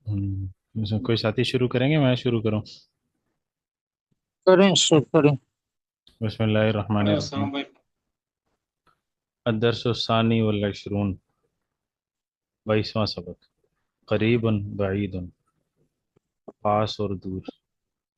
اس میں کوئی ساتھی شروع کریں گے؟ میں شروع کروں؟ کریں شروع کریں۔ بسم اللہ الرحمن الرحیم۔ الدرس الثانی والعشرون، 22واں سبق۔ قریب بعید، پاس اور دور۔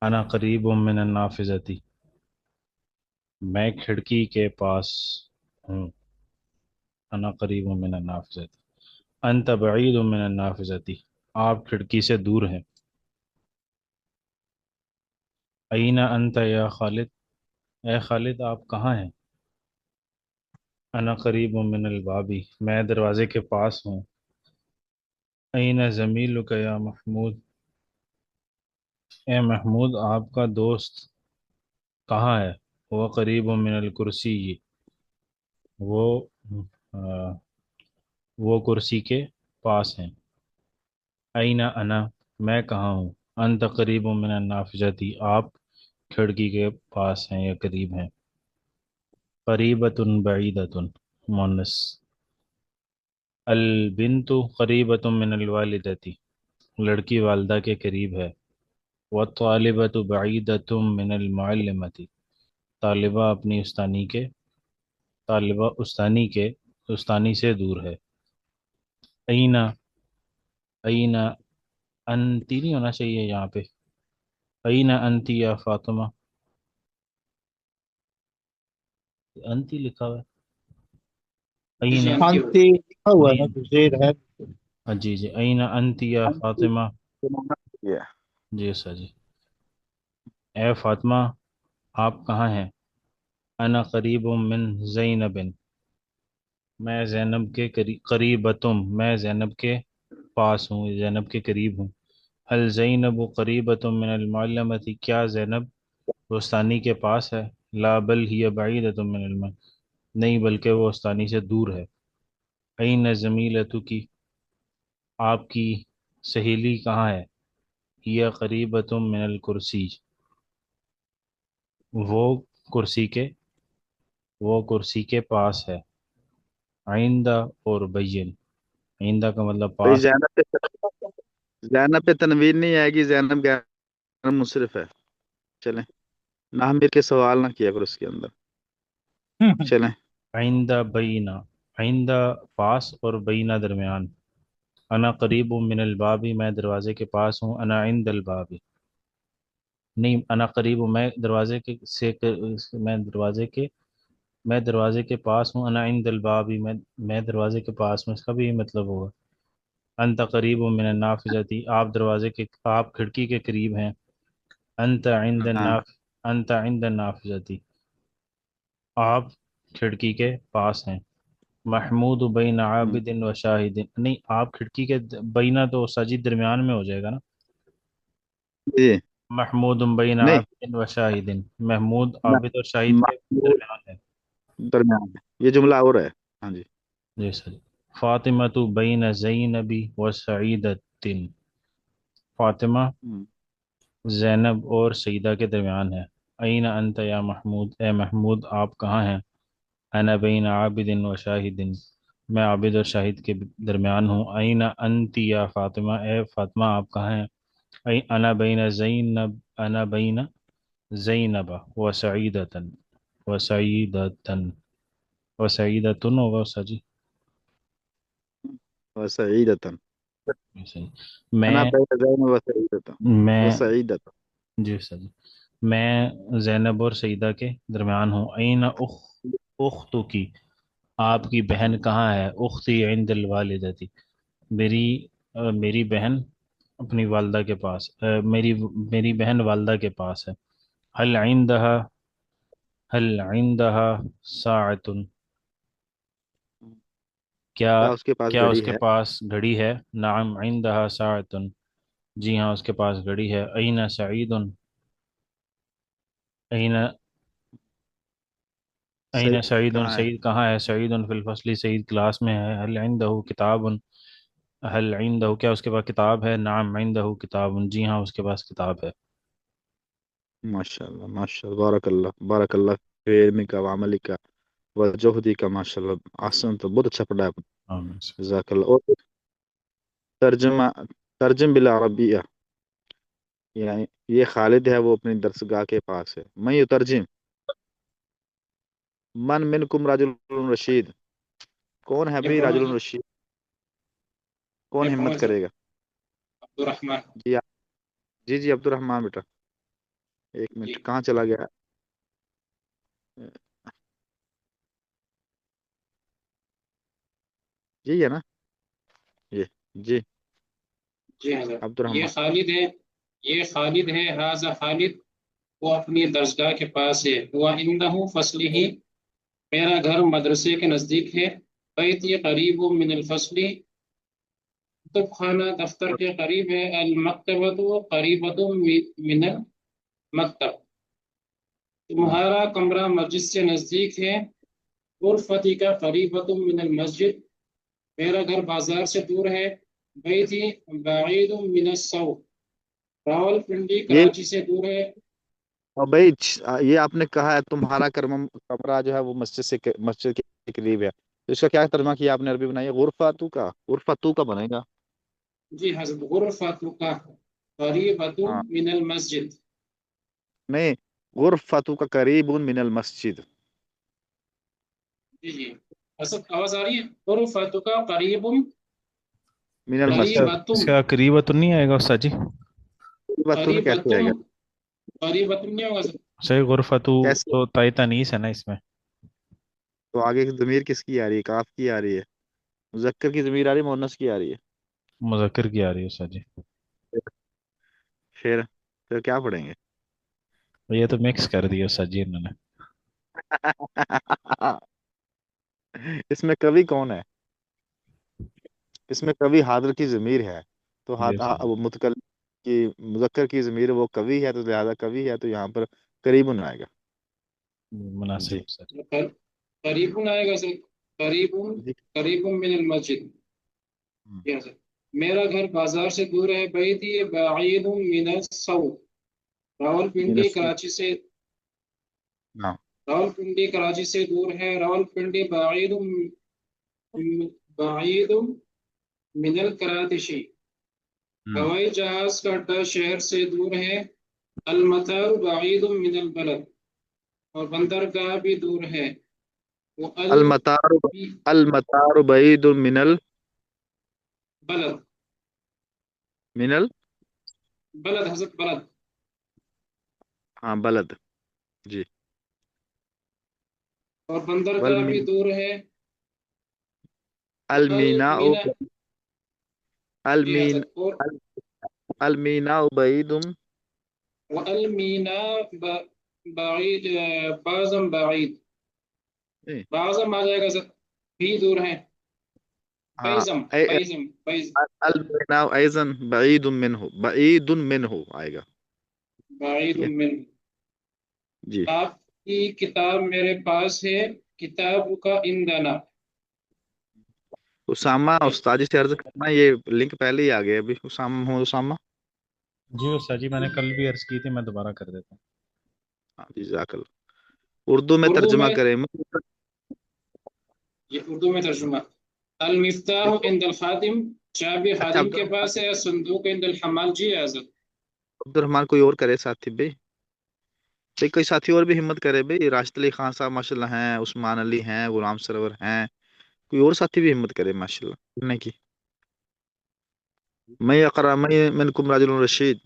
انا قریب من النافذتی، میں کھڑکی کے پاس ہوں۔ انا قریب من النافذتی، انت بعید من النافذتی، آپ کھڑکی سے دور ہیں۔ این انت یا خالد، اے خالد آپ کہاں ہیں؟ انا قریب من البابی، میں دروازے کے پاس ہوں۔ این زمیلک یا محمود، اے محمود آپ کا دوست کہاں ہے؟ وہ قریب من الکرسی، وہ آ، وہ کرسی کے پاس ہیں۔ این انا، میں کہاں ہوں؟ انت قریب من النافذتی، آپ کھڑکی کے پاس ہیں یا قریب ہیں۔ قریبۃ بعیدۃ، مونس۔ البنت قریبۃ من الوالدتی، لڑکی والدہ کے قریب ہے۔ والطالبۃ بعیدۃ من المعلمتی، طالبہ اپنی استانی سے دور ہے۔ اینا، اینا انتی نہیں ہونا چاہیے یہاں پہ، اینا انتی یا فاطمہ، انتی لکھا ہوا ہے اینا۔ شانتی لکھا ہوا ہے نا، این، تو زیر ہے۔ جی جی، اینا انتی یا فاطمہ، یہ جی سر جی۔ اے فاطمہ آپ کہاں ہیں؟ انا قریب من زینب، میں زینب کے قریبتم، میں زینب کے پاس ہوں، زینب کے قریب ہوں۔ حل زینب قریبتم من المعلمتی، کیا زینب استانی کے پاس ہے؟ لا بل ہی بعیدۃ من نہیں بلکہ وہ استانی سے دور ہے۔ این زمیلتو کی، آپ کی سہیلی کہاں ہے؟ ہی قریبۃ من الکرسی، وہ کرسی کے وہ کرسی کے پاس ہے۔ آئندہ اور بین، آئندہ کا مطلب بھائی، پاس۔ زینب پہ تنوین نہیں آئے گی، زینب غیر منصرف ہے۔ چلیں، نہ میر کے سوال نہ کیا کرو اس کے اندر۔ چلیں، آئندہ بینا، آئندہ پاس اور بینا درمیان۔ انا قریب من البابی، میں دروازے کے پاس ہوں۔ انا عند البابی، نہیں، انا قریب میں دروازے کے سے میں دروازے کے پاس ہوں۔ انا عند البابی، میں دروازے کے پاس ہوں، اس کا بھی یہ مطلب ہوگا۔ انت قریب من النافذتی، آپ کھڑکی کے قریب ہیں۔ ہاں، انت عند النافذتی، آپ کھڑکی کے پاس ہیں۔ محمود بین عابد و شاہد، نہیں، آپ کھڑکی کے بینا تو ساجد درمیان میں ہو جائے گا نا۔ جی، محمود بین نہیں، عابد و شاہد، محمود عابد اور شاہد کے محمود درمیان ہے۔ درمیان میں یہ جملہ اور ہے۔ ہاں جی، جی سر۔ فاطمہ بین زینبی و سعیدۃ، فاطمہ زینب اور سعیدہ کے درمیان ہے۔ این انت یا محمود، اے محمود آپ کہاں ہیں؟ انا بین عابد و شاہد، میں عابد اور شاہد کے درمیان ہوں۔ این انتی یا فاطمہ، اے فاطمہ آپ کہاں ہیں؟ انا بین زینب و سعیدتن، و سعیدتن ہوگا استاد جی؟ وسعیدتاً، صحیح۔ انا میں بین زینب وسعیدتاً، میں وسعیدتاً، جی سر جی، میں زینب اور سعیدہ کے درمیان ہوں۔ این اختو کی، آپ کی بہن کہاں ہے؟ اختی عند الوالدتی، میری بہن اپنی والدہ کے پاس، میری بہن والدہ کے پاس ہے۔ حل عندها حل عندها ساعت، کیا کیا اس کے پاس کیا اس گھڑی کے ہے؟ پاس گھڑی ہے؟ نعم عندها ساعت، جی ہاں اس کے پاس گھڑی ہے۔ این سعید، این این سعید سعید، کہاں ہے؟ سعید کہاں ہے؟ سعید فی الفصل، سعید کلاس میں ہے۔ حل عنده کتاب، حل عنده، کیا اس کے پاس کتاب ہے؟ نعم عنده کتاب، جی ہاں اس کے پاس کتاب ہے۔ ماشاء اللہ، ماشاء اللہ، بارک اللہ، بارک اللہ فی علمک و عملک و جہدک، ماشاء اللہ، آسان، تو بہت اچھا پڑھا ہے آپ نے۔ آمین۔ جزاک اللہ۔ اور ترجمہ ترجم بالعربیہ، یعنی یہ خالد ہے، وہ اپنی درسگاہ کے پاس ہے. میں یترجم، من منکم رجل رشید، کون ہے یہ بھائی پڑھو رجل جی، رشید؟ کون یہ پڑھو ہمت جی. کرے گا؟ عبد الرحمن. جی جی جی عبد الرحمان بیٹا، ایک جی منٹ، کہاں چلا گیا؟ جی ہے نا یہ؟ جی جی حضرت. عبد یہ الرحمان. خالد ہے، یہ خالد ہے. حاضہ خالد، وہ اپنی درسگاہ کے پاس ہے. وہ عندہ فصلی ہی، میرا گھر مدرسے کے نزدیک ہے. بیتی قریب من الفصل، کتب خانہ دفتر کے قریب ہے. المکتبۃ قریبۃ من المکتب، تمہارا کمرہ مسجد سے نزدیک ہے. غرفتی کا قریبۃ من المسجد، میرا گھر بازار سے دور ہے. بیتی بعید من السوق، راول پنڈی یہ کراچی سے دور ہے. اور بھائی یہ آپ نے کہا ہے تمہارا کمرہ جو ہے وہ مسجد کے قریب ہے، تو اس کا کیا ترجمہ کیا آپ نے عربی بنائی ہے؟ غرفہ کا، غرفہ کا بنے گا. جی حضرت، غرفت کا قریبۃ ہاں من المسجد. نہیں، غرفہ کا قریب من المسجد. جی جی حضرت، آواز آ رہی ہے؟ غرفت کا قریب، من اس کا المسجد. قریبتم. اس کا قریب تو نہیں آئے گا استاد جی؟ غرفتن کیسے آئے قریبتم، گا؟ قریبتم نہیں ہوگا سر. صحیح، غرفتو کیسے؟ تو تائی تانیث ہے نا اس میں. تو آگے کی ضمیر کس کی آ رہی ہے؟ کاف کی آ رہی ہے؟ مذکر کی ضمیر آ رہی ہے، مؤنث کی آ رہی ہے؟ مذکر کی آ رہی ہے استاد جی. پھر پھر کیا پڑھیں گے؟ یہ تو مکس کر دیا استاد جی انہوں نے. اس میں کوی کون ہے؟ اس میں کوی حاضر کی ضمیر ہے، تو جی استاد جی. وہ متکلم کی مذکر کی ضمیر وہ کوی ہے، تو لہذا کوی ہے، تو یہاں پر قریب آئے گا. مناسب جی استاد جی. قریب آئے گا سر. قریب، جی قریب من المسجد. یس سر. میرا گھر بازار سے دور ہے. بیتی بعید من السوق، راول پنڈی مینس. کراچی سے، ہاں راول پنڈی کراچی سے دور ہے. راول پنڈی بعید، بعید من الکراتشی، ہوائی جہاز کا اڈا شہر سے دور ہے. المطار بعید من البلد، اور بندرگاہ بھی دور ہے. وہ المطار، المطار بعید بلد، من بلد حضرت، بلد. ہاں بلد. جی اور بندرگاہ بھی والمین، دور ہے. المیناء، والمینا، جی المین، حضرت. اور المیناء بعید. والمینا بعید، بعضم بعید، بعضم آ جائے گا سر، بھی دور ہے. ہاں بیزم، بیزم، بیز، المیناء ایضا بعید منہ، بعید منہ آئے گا. بعید ٹھیک ہے من. جی. آپ کی کتاب میرے پاس ہے. کتاب کا اندنا. اسامہ استاد جی سے عرض کرنا، یہ لنک پہلے ہی آ گیا ابھی. اسامہ. جی استاد جی، میں نے کل بھی عرض کی تھی، میں دوبارہ کر دیتا ہوں. ہاں جی جزاک اللہ. اردو میں اردو ترجمہ میں، کریں. یہ اردو میں ترجمہ. المفتاح عند الخادم، چابی اچھا خادم کے پاس ہے. صندوق عند الحمال. جی حضرت. عبد الرحمان کوئی اور کرے ساتھی بھائی؟ کوئی ساتھی اور بھی ہمت کرے بھائی. راشد علی خان صاحب ماشاء اللہ ہیں، عثمان علی ہیں، غلام سرور ہیں، کوئی اور ساتھی بھی ہمت کرے ماشاء اللہ کرنے کی. میں اقرا میں منکم راجل رشید.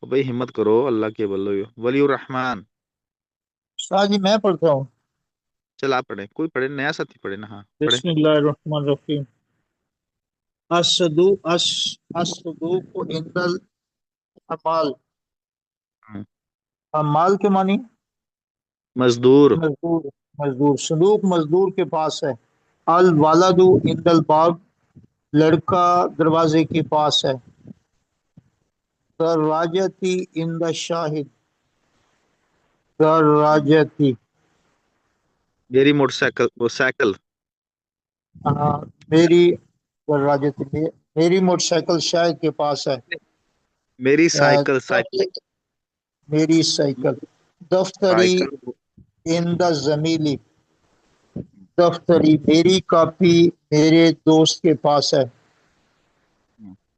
بھائی ہمت کرو، اللہ کے بلو. ولی الرحمان. شاہ جی میں پڑھتا ہوں. چل آپ پڑھیں، کوئی پڑھے، نیا ساتھی پڑھے نا. ہاں پڑھیں. بسم اللہ الرحمن الرحیم. الصدوق عند الحمال. ہاں. حمال کے معنی مزدور. مزدور، مزدور. صدوق مزدور کے پاس ہے. الولد عند الباب، لڑکا دروازے کے پاس ہے. دراجتی عند الشاہد، دراجتی. میری موٹر سائیکل، وہ سائیکل. ہاں، میری دراجتی، میری موٹر سائیکل شاہد کے پاس ہے. میری سائیکل، سائیکل. میری سائیکل. دفتری سائیکل. عند الزمیلی، دفتری. میری کاپی میرے دوست کے پاس ہے.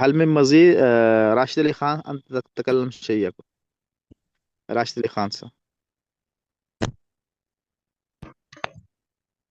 هل من مزيد؟ راشد علي خان، أنت تتكلم شيء. راشد علي خان صح.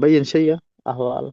بين شيء أحوال.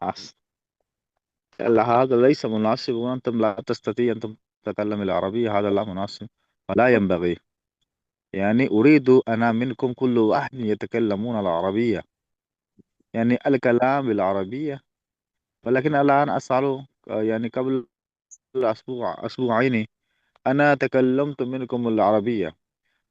أحسن. هذا ليس مناسب، وأنتم لا تستطيع أن تتكلم العربية، هذا لا مناسب ولا ينبغي. يعني أريد أنا منكم كل واحد يتكلمون العربية، يعني الكلام بالعربية. ولكن الآن أسأل، يعني قبل أسبوعين أنا تكلمت منكم العربية.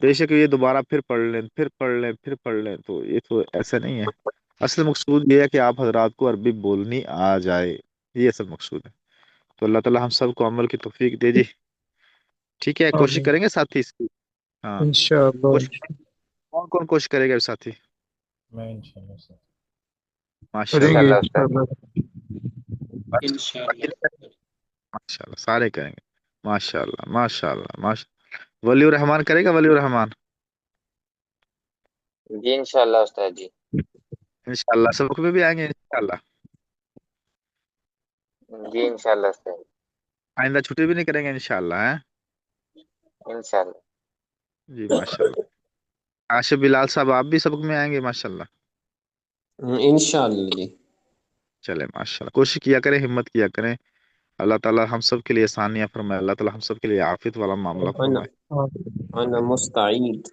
بے شک یہ دوبارہ پھر پڑھ لیں پھر پڑھ لیں پھر پڑھ لیں تو یہ تو ایسا نہیں ہے. اصل مقصود یہ ہے کہ آپ حضرات کو عربی بولنی آ جائے، یہ اصل مقصود ہے. تو اللہ تعالی ہم سب کو عمل کی توفیق دے جی. ٹھیک ہے، کوشش آمین کریں گے ساتھی اس کی. ہاں، انشاءاللہ کوشش کون کون کوشش کرے گا ساتھی؟ میں انشاءاللہ سر. ماشاء کریں اللہ. گے انشاءاللہ استاد. انشاءاللہ. انشاءاللہ. ماشاء اللہ سارے کریں گے. ماشاء اللہ ماشاء اللہ ماشاء. ولی الرحمان کرے گا؟ ولی الرحمان جی انشاءاللہ استاد جی. انشاءاللہ سبق میں بھی آئیں گے انشاءاللہ. جی انشاءاللہ استاد. آئندہ چھٹی بھی نہیں کریں گے انشاءاللہ ہیں. انشاءاللہ. جی ماشاء اللہ. عاشق بلال صاحب آپ بھی سبق میں آئیں گے ماشاءاللہ. انشاءاللہ جی. چلے ماشاء اللہ، کوشش کیا کریں، ہمت کیا کریں. اللہ تعالی ہم سب کے لیے آسانیاں فرمائے. اللہ تعالی ہم سب کے لیے عافیت والا معاملہ انا فرمائے. انا مستعید.